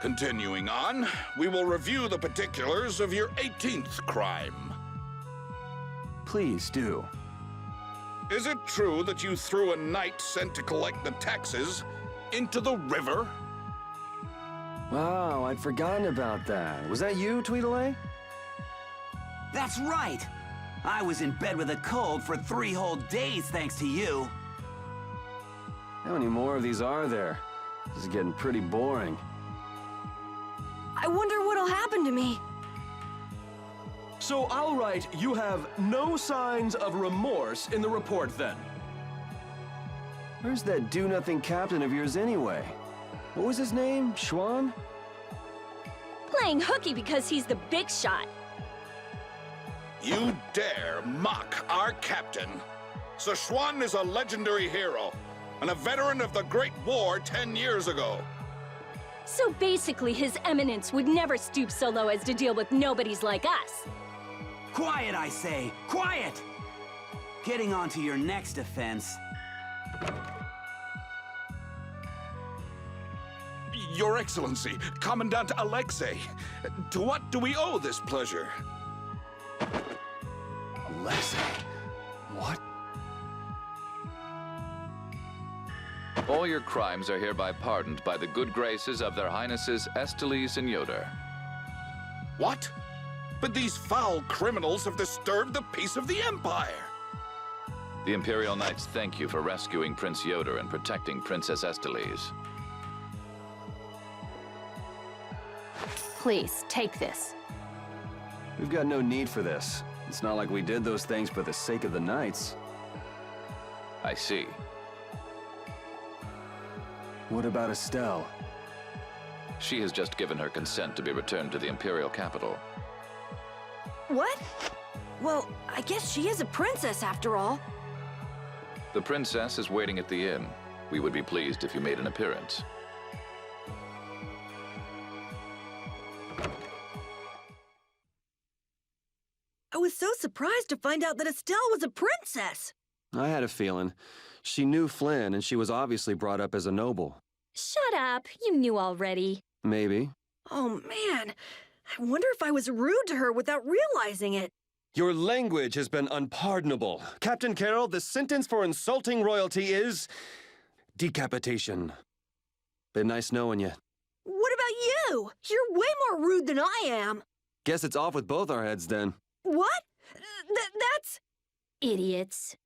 Continuing on, we will review the particulars of your 18th crime. Please do. Is it true that you threw a knight sent to collect the taxes into the river? Wow, I'd forgotten about that. Was that you, Tweedledee? That's right! I was in bed with a cold for 3 whole days thanks to you. How many more of these are there? This is getting pretty boring. I wonder what'll happen to me. So I'll write, you have no signs of remorse in the report then. Where's that do-nothing captain of yours anyway? What was his name? Schwan? Playing hooky because he's the big shot. You dare mock our captain? Sir Schwan is a legendary hero and a veteran of the Great War 10 years ago. So basically, His Eminence would never stoop so low as to deal with nobodies like us. Quiet, I say! Quiet! Getting on to your next offense. Your Excellency, Commandant Alexei, to what do we owe this pleasure? Alexei? What? All your crimes are hereby pardoned by the good graces of their Highnesses Estelle and Yoder. What? But these foul criminals have disturbed the peace of the Empire! The Imperial Knights thank you for rescuing Prince Yoder and protecting Princess Estelle. Please, take this. We've got no need for this. It's not like we did those things for the sake of the knights. I see. What about Estelle? She has just given her consent to be returned to the Imperial capital. What? Well, I guess she is a princess after all. The princess is waiting at the inn. We would be pleased if you made an appearance. I was so surprised to find out that Estelle was a princess. I had a feeling. She knew Flynn, and she was obviously brought up as a noble. Shut up. You knew already. Maybe. Oh, man. I wonder if I was rude to her without realizing it. Your language has been unpardonable. Captain Carroll, the sentence for insulting royalty is... decapitation. Been nice knowing you. What about you? You're way more rude than I am. Guess it's off with both our heads then. What? That's... Idiots.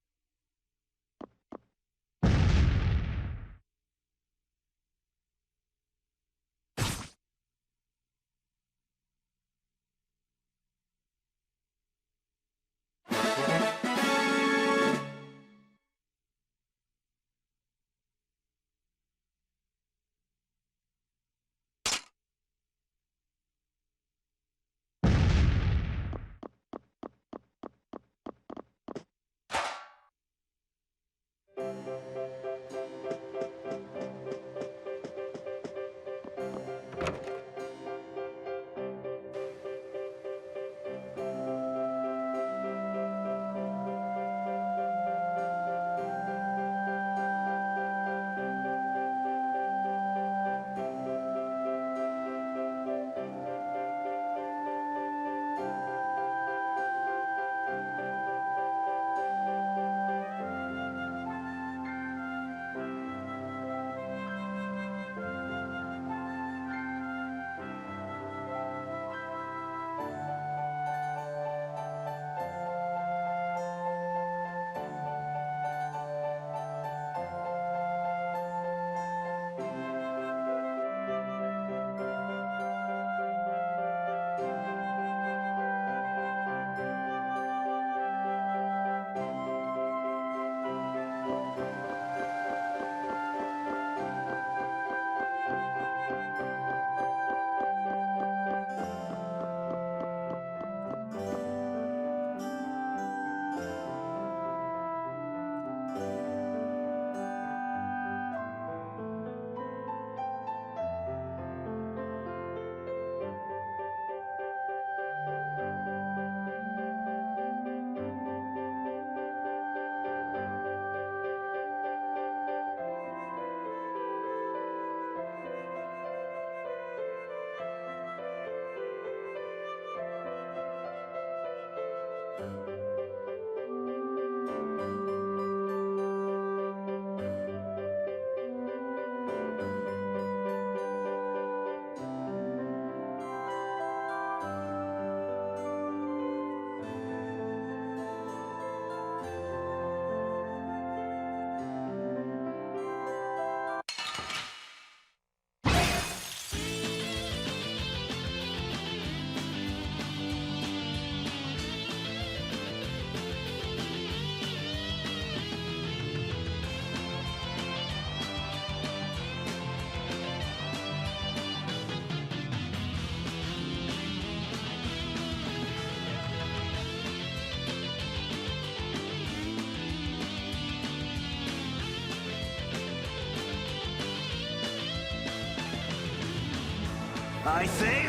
I say...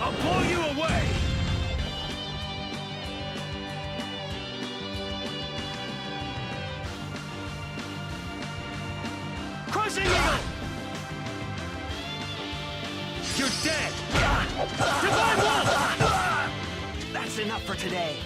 I'll blow you away! Crushing Eagle! You're dead! Divine Wolf! That's enough for today.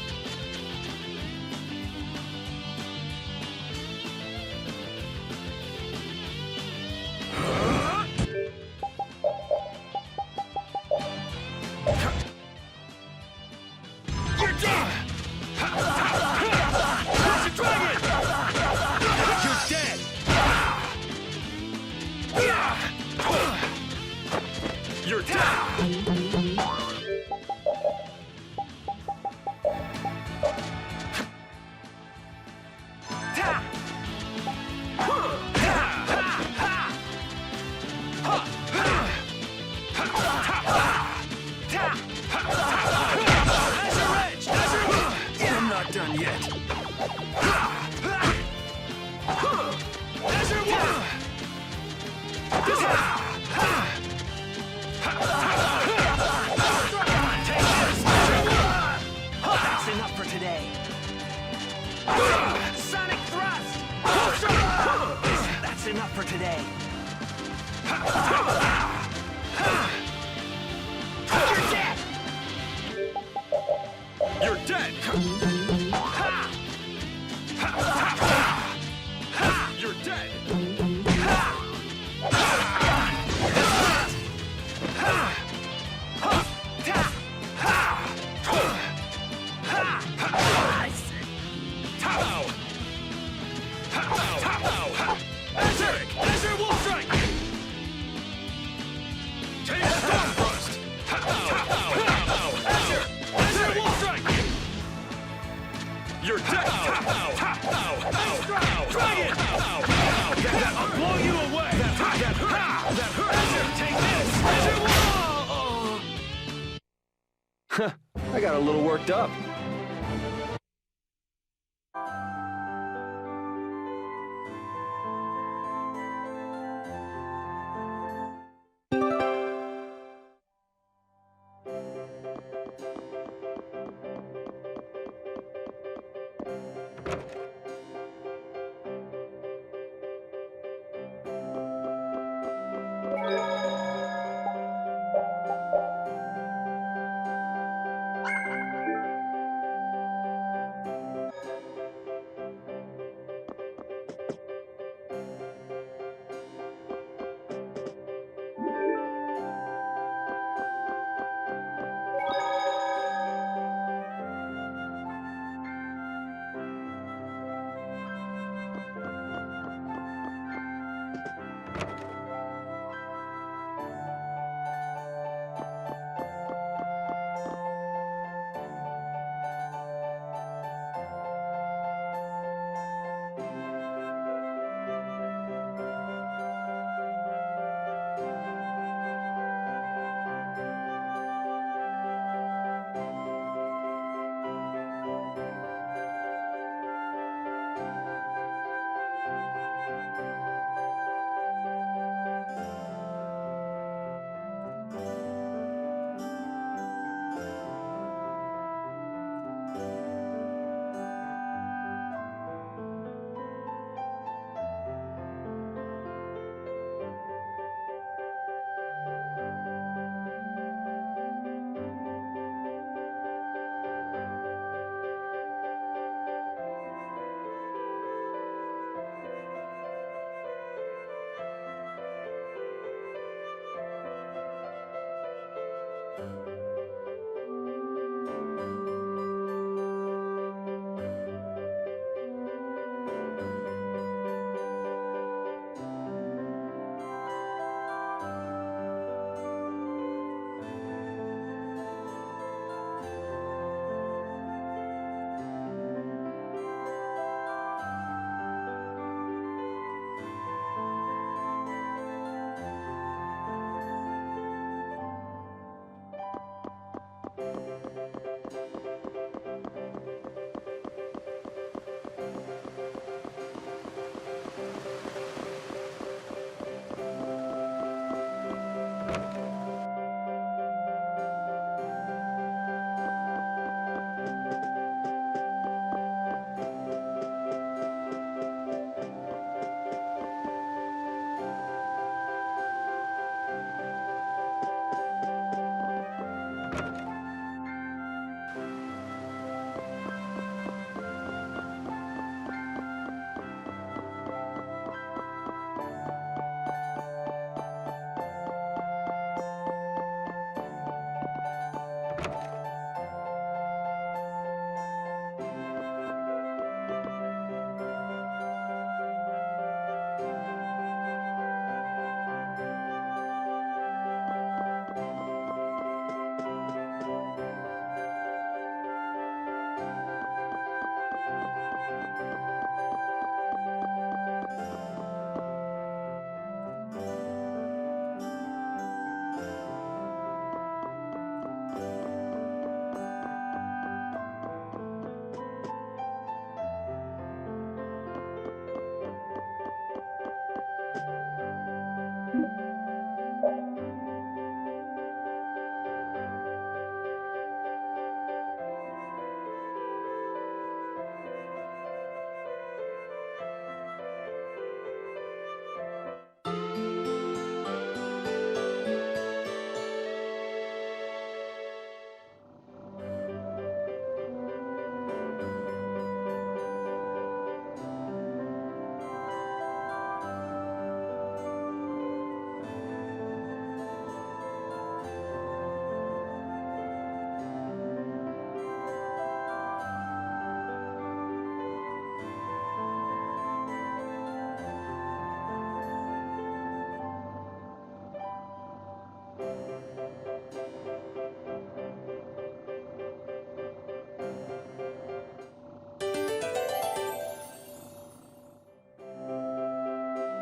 I got a little worked up.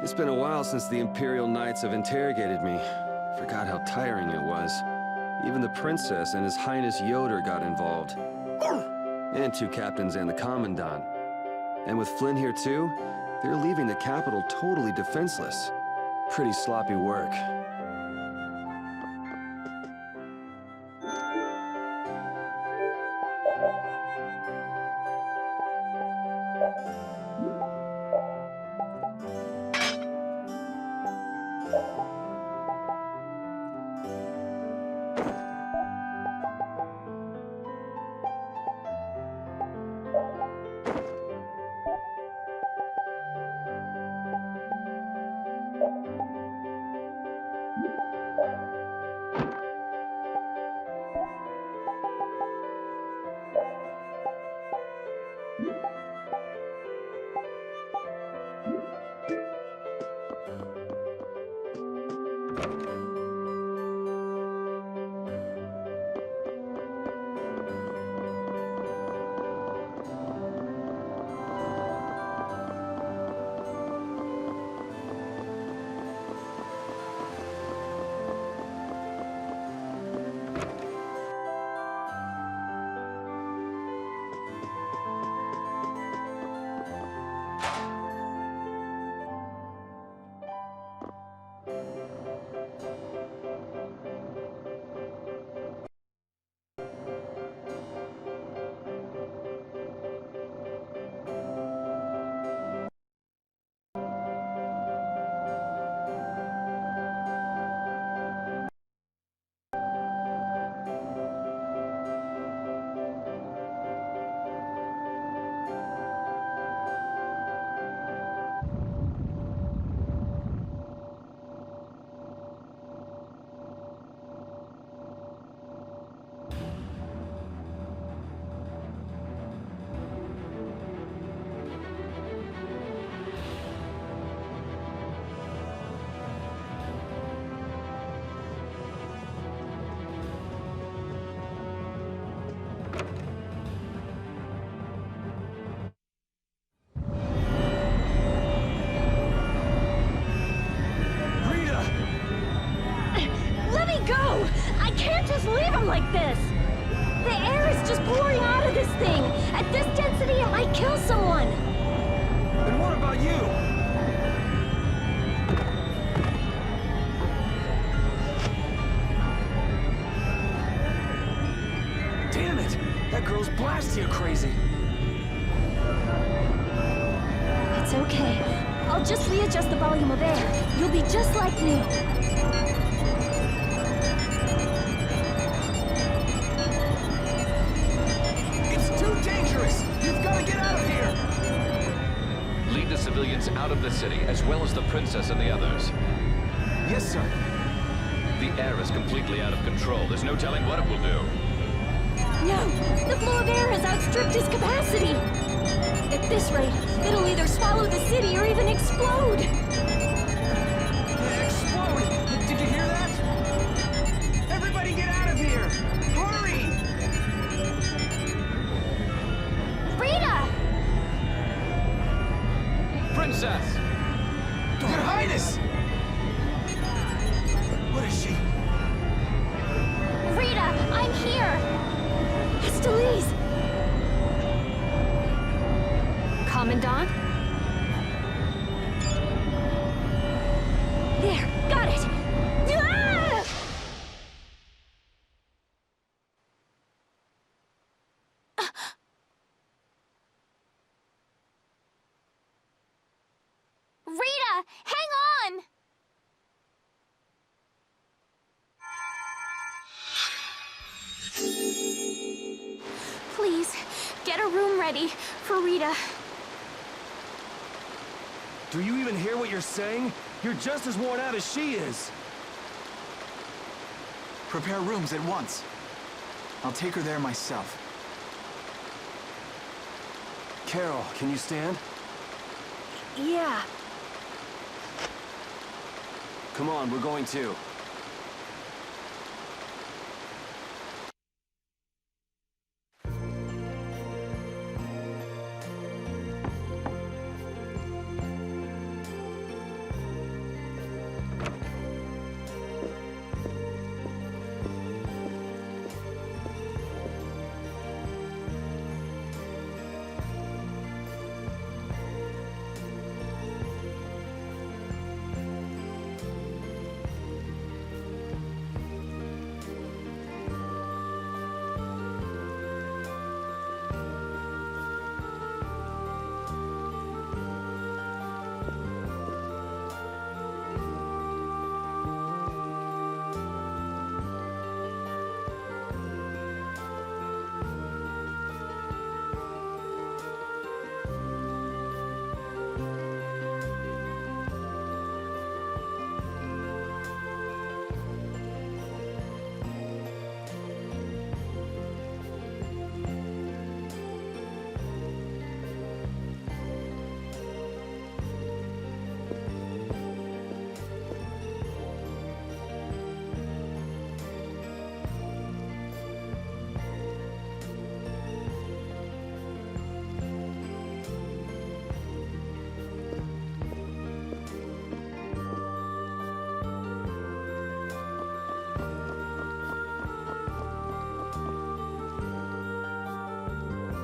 It's been a while since the Imperial Knights have interrogated me. Forgot how tiring it was. Even the Princess and His Highness Yoder got involved. And 2 captains and the Commandant. And with Flynn here too, they're leaving the capital totally defenseless. Pretty sloppy work. Like this. The air is just pouring out of this thing. At this density, it might kill someone. And what about you? Damn it! That girl's blastia crazy. It's okay. I'll just readjust the volume of air. You'll be just like new. city, as well as the princess and the others. Yes, sir. The air is completely out of control. There's no telling what it will do. No! The flow of air has outstripped its capacity! At this rate, it'll either swallow the city or even explode! Explode! Did you hear that? Everybody get out of here! Hurry! Rita! Princess! Your Highness! What is she? Rita, I'm here! Estelle! Commandant? There, got it! Ah! Rita, hang on! Please, get a room ready for Rita. Do you even hear what you're saying? You're just as worn out as she is. Prepare rooms at once. I'll take her there myself. Carol, can you stand? Yeah. Come on, we're going too.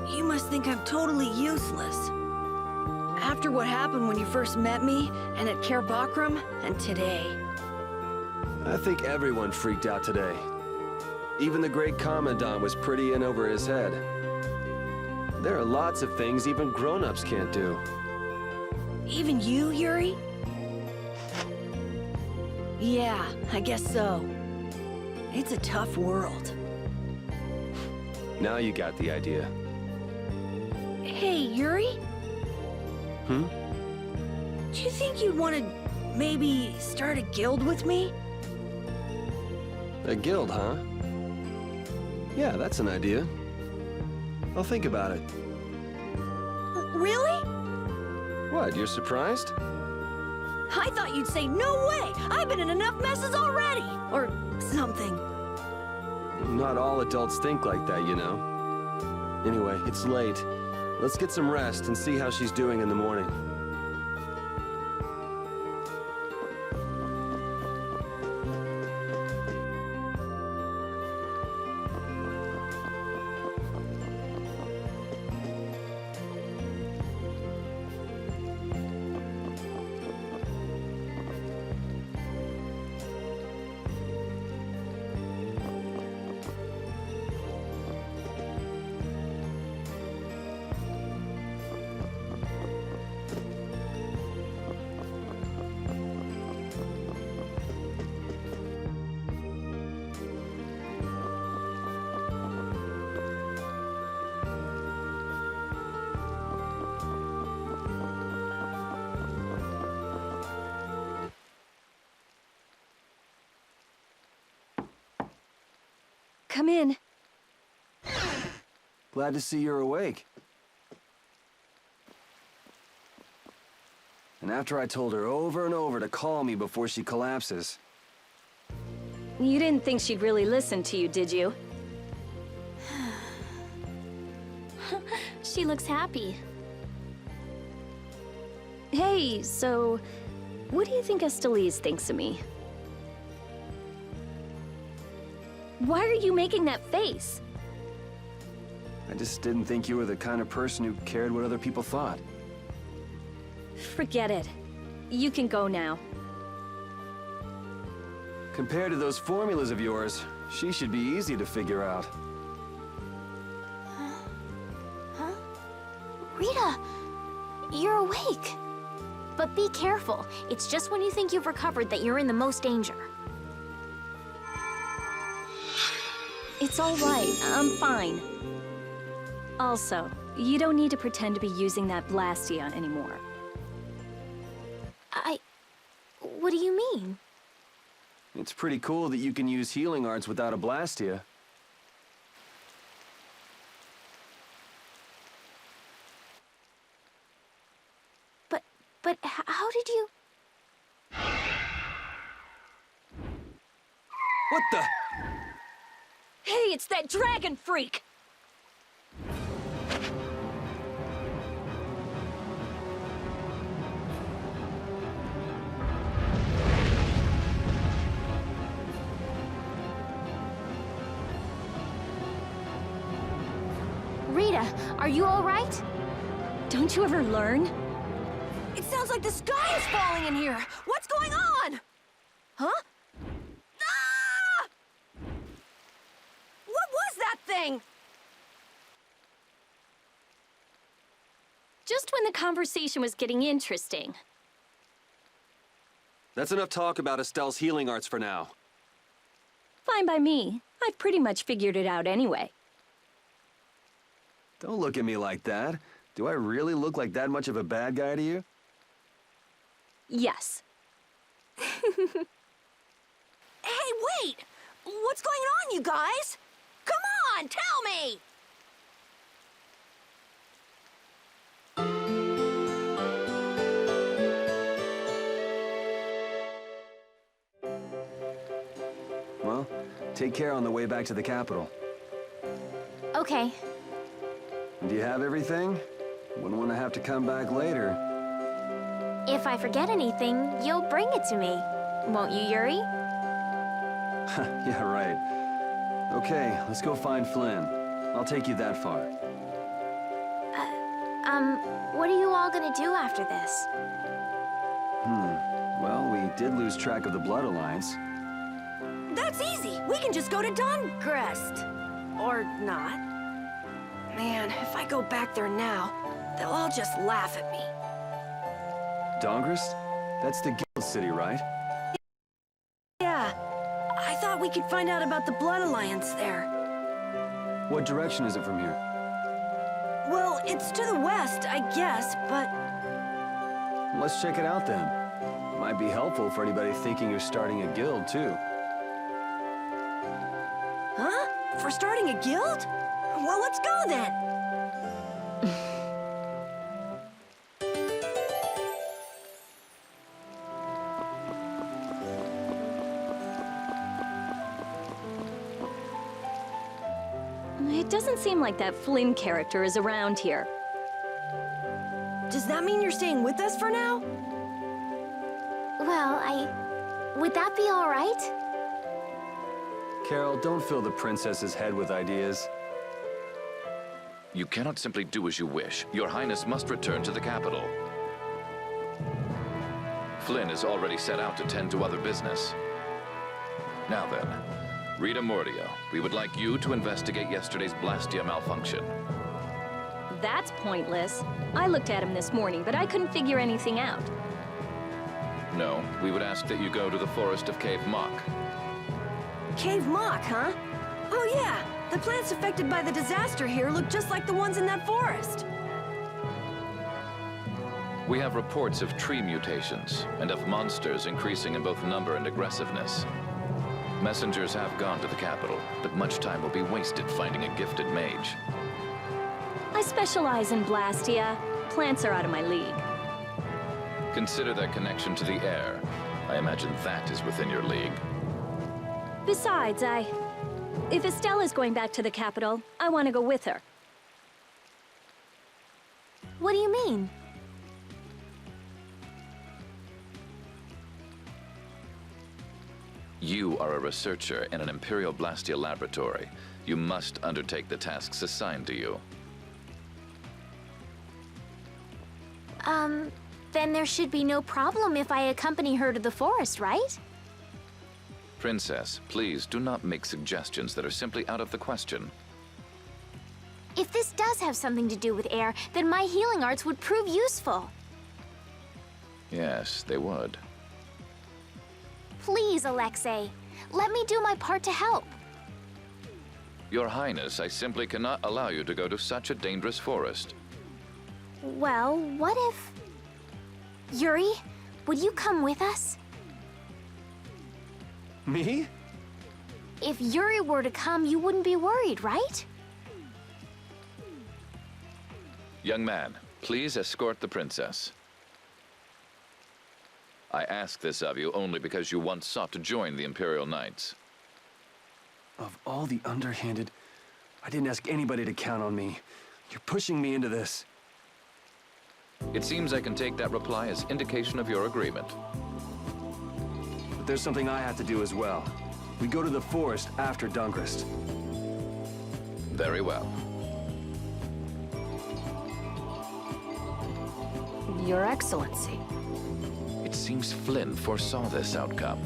You must think I'm totally useless. After what happened when you first met me, and at Caer Bocram, and today. I think everyone freaked out today. Even the great Commandant was pretty in over his head. There are lots of things even grown-ups can't do. Even you, Yuri? Yeah, I guess so. It's a tough world. Now you got the idea. Hey, Yuri? Hmm? Do you think you'd want to maybe start a guild with me? A guild, huh? Yeah, that's an idea. I'll think about it. Really? What, you're surprised? I thought you'd say, no way! I've been in enough messes already! Or something. Not all adults think like that, you know. Anyway, it's late. Let's get some rest and see how she's doing in the morning. come in. Glad to see you're awake. And after I told her over and over to call me before she collapses. You didn't think she'd really listen to you, did you? She looks happy. Hey, so... what do you think Estelle thinks of me? Why are you making that face? I just didn't think you were the kind of person who cared what other people thought. Forget it. You can go now. Compared to those formulas of yours, she should be easy to figure out. Huh? Rita! You're awake. But be careful. It's just when you think you've recovered that you're in the most danger. It's all right. I'm fine. Also, you don't need to pretend to be using that blastia anymore. What do you mean? It's pretty cool that you can use healing arts without a blastia. But how did you... What the? Hey, it's that dragon freak! Rita, are you all right? Don't you ever learn? It sounds like the sky is falling in here! What's going on? Huh? Ah! What was that thing? Just when the conversation was getting interesting. That's enough talk about Estelle's healing arts for now. Fine by me. I've pretty much figured it out anyway. Don't look at me like that. Do I really look like that much of a bad guy to you? Yes. Hey, wait! What's going on, you guys? Come on, tell me! Well, take care on the way back to the capital. Okay. Do you have everything? Wouldn't want to have to come back later. If I forget anything, you'll bring it to me. Won't you, Yuri? Yeah, right. Okay, let's go find Flynn. I'll take you that far. What are you all gonna do after this? Well, we did lose track of the Blood Alliance. That's easy! We can just go to Dahngrest. Or not. Man, if I go back there now, they'll all just laugh at me. Dahngrest? That's the guild city, right? Yeah. I thought we could find out about the Blood Alliance there. What direction is it from here? Well, it's to the west, I guess, but... Let's check it out then. Might be helpful for anybody thinking of starting a guild, too. Huh? For starting a guild? Well, let's go then! It doesn't seem like that Flynn character is around here. Does that mean you're staying with us for now? Well, would that be all right? Carol, don't fill the princess's head with ideas. You cannot simply do as you wish. Your Highness must return to the capital. Flynn is already set out to tend to other business. Now then, Rita Mordio, we would like you to investigate yesterday's blastia malfunction. That's pointless. I looked at him this morning, but I couldn't figure anything out. No, we would ask that you go to the forest of Caer Bocram. Caer Bocram, huh? Oh yeah, the plants affected by the disaster here look just like the ones in that forest. We have reports of tree mutations and of monsters increasing in both number and aggressiveness. Messengers have gone to the capital, but much time will be wasted finding a gifted mage. I specialize in blastia. Plants are out of my league. Consider their connection to the air. I imagine that is within your league. Besides, if Estelle is going back to the capital, I want to go with her. What do you mean? You are a researcher in an Imperial Blastia laboratory. You must undertake the tasks assigned to you. Then there should be no problem if I accompany her to the forest, right? Princess, please do not make suggestions that are simply out of the question. If this does have something to do with air, then my healing arts would prove useful. Yes, they would. Please, Alexei. Let me do my part to help. Your Highness, I simply cannot allow you to go to such a dangerous forest. Well, what if... Yuri, would you come with us? Me? If Yuri were to come, you wouldn't be worried, right? Young man, please escort the princess. I ask this of you only because you once sought to join the Imperial Knights. Of all the underhanded... I didn't ask anybody to count on me. You're pushing me into this. It seems I can take that reply as indication of your agreement. But there's something I have to do as well. We go to the forest after Dahngrest. Very well. Your Excellency. It seems Flynn foresaw this outcome.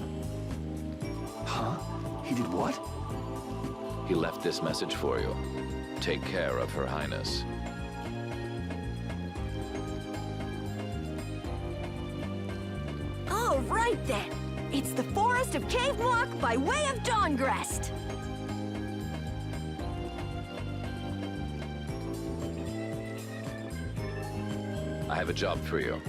Huh? He did what? He left this message for you. Take care of Her Highness. All right then. It's the forest of Caer Bocram by way of Dahngrest. I have a job for you.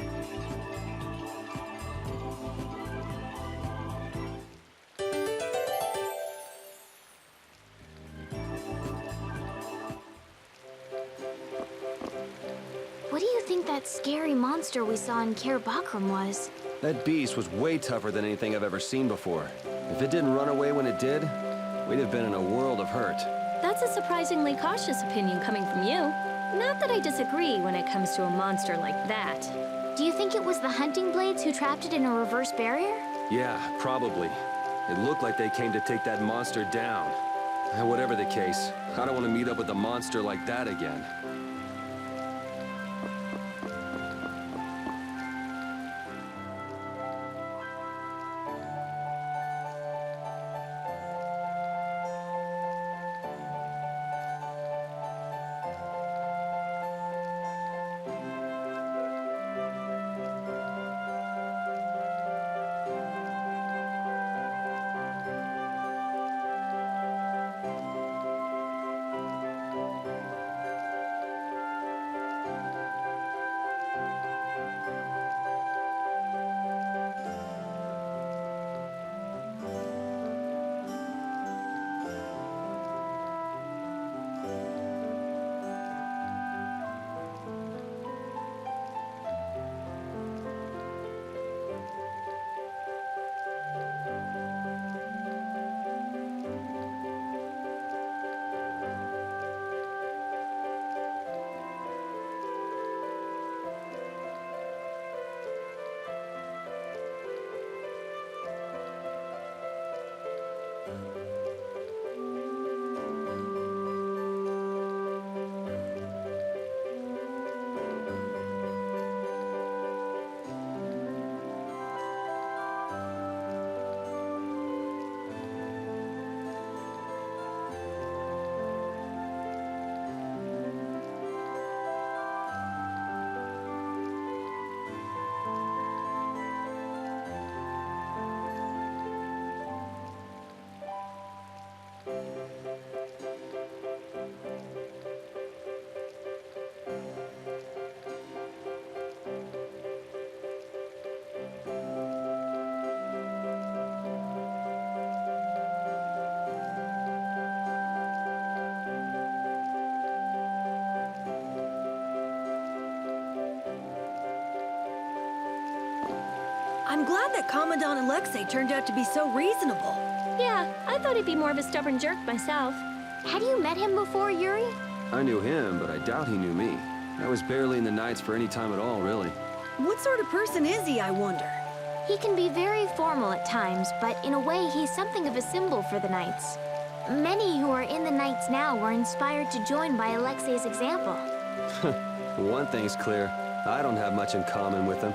What do you think that scary monster we saw in Caer Bocram was? That beast was way tougher than anything I've ever seen before. If it didn't run away when it did, we'd have been in a world of hurt. That's a surprisingly cautious opinion coming from you. Not that I disagree when it comes to a monster like that. Do you think it was the hunting blades who trapped it in a reverse barrier? Yeah, probably. It looked like they came to take that monster down. And whatever the case, I don't want to meet up with a monster like that again. I'm glad that Commandant Alexei turned out to be so reasonable. Yeah, I thought he'd be more of a stubborn jerk myself. Had you met him before, Yuri? I knew him, but I doubt he knew me. I was barely in the Knights for any time at all, really. What sort of person is he, I wonder? He can be very formal at times, but in a way he's something of a symbol for the Knights. Many who are in the Knights now were inspired to join by Alexei's example. One thing's clear. I don't have much in common with him.